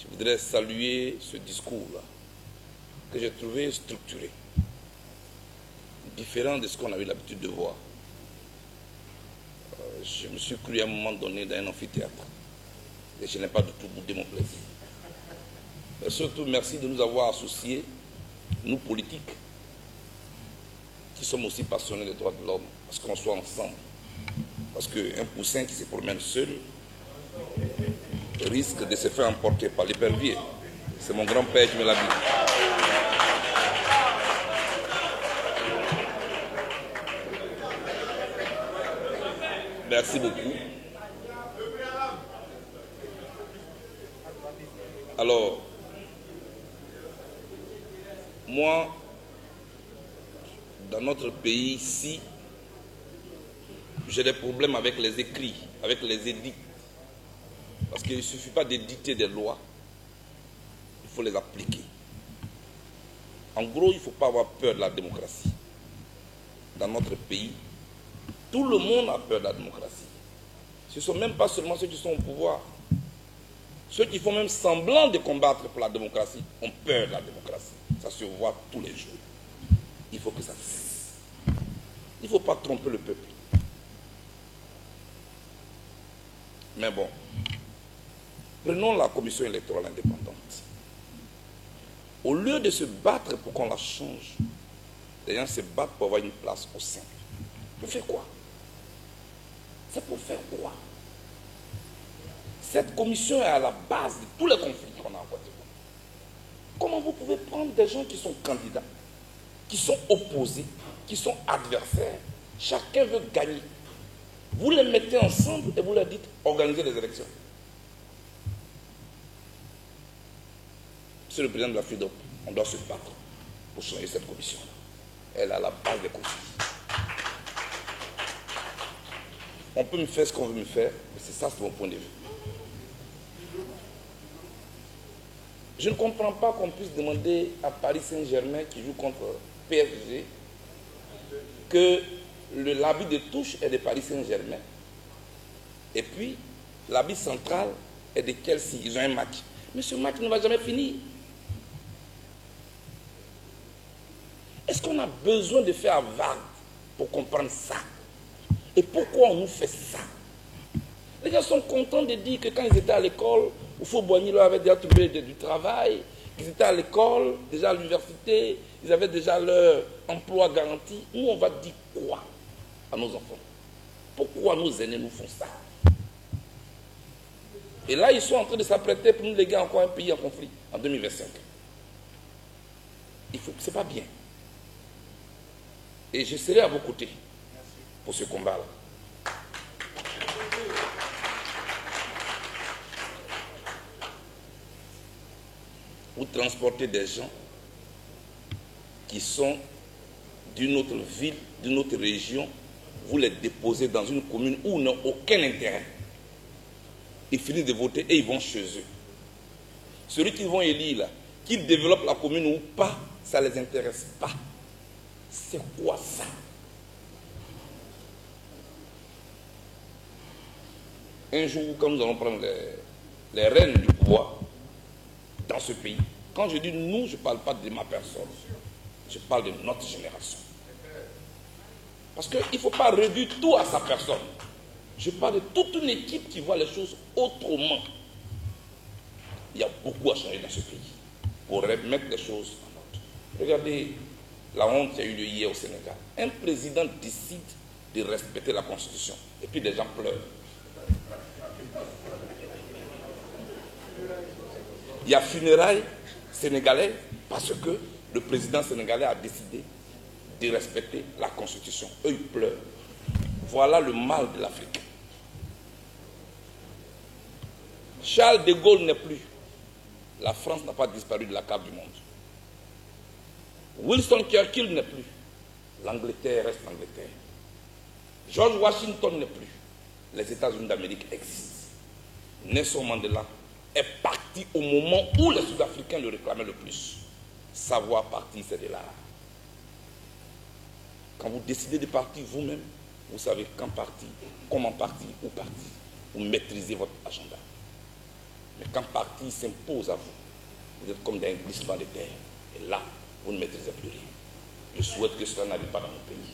Je voudrais saluer ce discours-là, que j'ai trouvé structuré, différent de ce qu'on avait l'habitude de voir. Je me suis cru à un moment donné dans un amphithéâtre, et je n'ai pas du tout boudé mon plaisir. Mais surtout, merci de nous avoir associés, nous politiques, qui sommes aussi passionnés des droits de l'homme, parce qu'on soit ensemble. Parce qu'un poussin qui se promène seul risque de se faire emporter par l'épervier. C'est mon grand-père qui me l'a dit. Merci beaucoup. Alors, moi, dans notre pays ici, j'ai des problèmes avec les écrits, avec les édicts. Parce qu'il ne suffit pas d'édicter des lois, il faut les appliquer. En gros, il ne faut pas avoir peur de la démocratie. Dans notre pays, tout le monde a peur de la démocratie. Ce ne sont même pas seulement ceux qui sont au pouvoir. Ceux qui font même semblant de combattre pour la démocratie ont peur de la démocratie. Ça se voit tous les jours. Il faut que ça cesse. Il ne faut pas tromper le peuple. Mais bon, prenons la commission électorale indépendante. Au lieu de se battre pour qu'on la change, les gens se battent pour avoir une place au sein. Pour faire quoi? C'est pour faire quoi? Cette commission est à la base de tous les conflits qu'on a en Côte d'Ivoire. Comment vous pouvez prendre des gens qui sont candidats, qui sont opposés, qui sont adversaires, chacun veut gagner. Vous les mettez ensemble et vous leur dites organisez les élections. C'est le président de la FIDOP. On doit se battre pour changer cette commission-là. Elle est à la base des conflits. On peut me faire ce qu'on veut me faire, mais c'est ça, c'est mon point de vue. Je ne comprends pas qu'on puisse demander à Paris Saint-Germain, qui joue contre PSG, que l'habit de touche est de Paris Saint-Germain. Et puis, l'habit central est de Chelsea. Ils ont un match. Mais ce match ne va jamais finir. Est-ce qu'on a besoin de faire vague pour comprendre ça? Et pourquoi on nous fait ça? Les gens sont contents de dire que quand ils étaient à l'école, Houphouët-Boigny leur avait déjà trouvé du travail, qu'ils étaient à l'école, déjà à l'université, ils avaient déjà leur emploi garanti. Nous, on va dire quoi à nos enfants? Pourquoi nos aînés nous font ça? Et là, ils sont en train de s'apprêter pour nous léguer encore un pays en conflit en 2025. C'est pas bien. Et je serai à vos côtés pour ce combat-là. Vous transportez des gens qui sont d'une autre ville, d'une autre région, vous les déposez dans une commune où ils n'ont aucun intérêt. Ils finissent de voter et ils vont chez eux. Celui qu'ils vont élire là, qu'ils développent la commune ou pas, ça ne les intéresse pas. C'est quoi ça? Un jour, quand nous allons prendre les rênes du pouvoir dans ce pays, quand je dis nous, je ne parle pas de ma personne, je parle de notre génération. Parce qu'il ne faut pas réduire tout à sa personne. Je parle de toute une équipe qui voit les choses autrement. Il y a beaucoup à changer dans ce pays pour remettre les choses en ordre. Regardez la honte qui a eu lieu hier au Sénégal. Un président décide de respecter la Constitution et puis des gens pleurent. Il y a funérailles sénégalais parce que le président sénégalais a décidé de respecter la Constitution. Eux, ils pleurent. Voilà le mal de l'Afrique. Charles de Gaulle n'est plus. La France n'a pas disparu de la carte du monde. Winston Churchill n'est plus. L'Angleterre reste l'Angleterre. George Washington n'est plus. Les États-Unis d'Amérique existent. Nelson Mandela est parti au moment où les Sud-Africains le réclamaient le plus. Savoir partir, c'est de l'art. Quand vous décidez de partir vous-même, vous savez quand partir, comment partir, où partir. Vous maîtrisez votre agenda. Mais quand parti s'impose à vous, vous êtes comme dans un glissement de terre. Et là, vous ne maîtrisez plus rien. Je souhaite que cela n'arrive pas dans mon pays.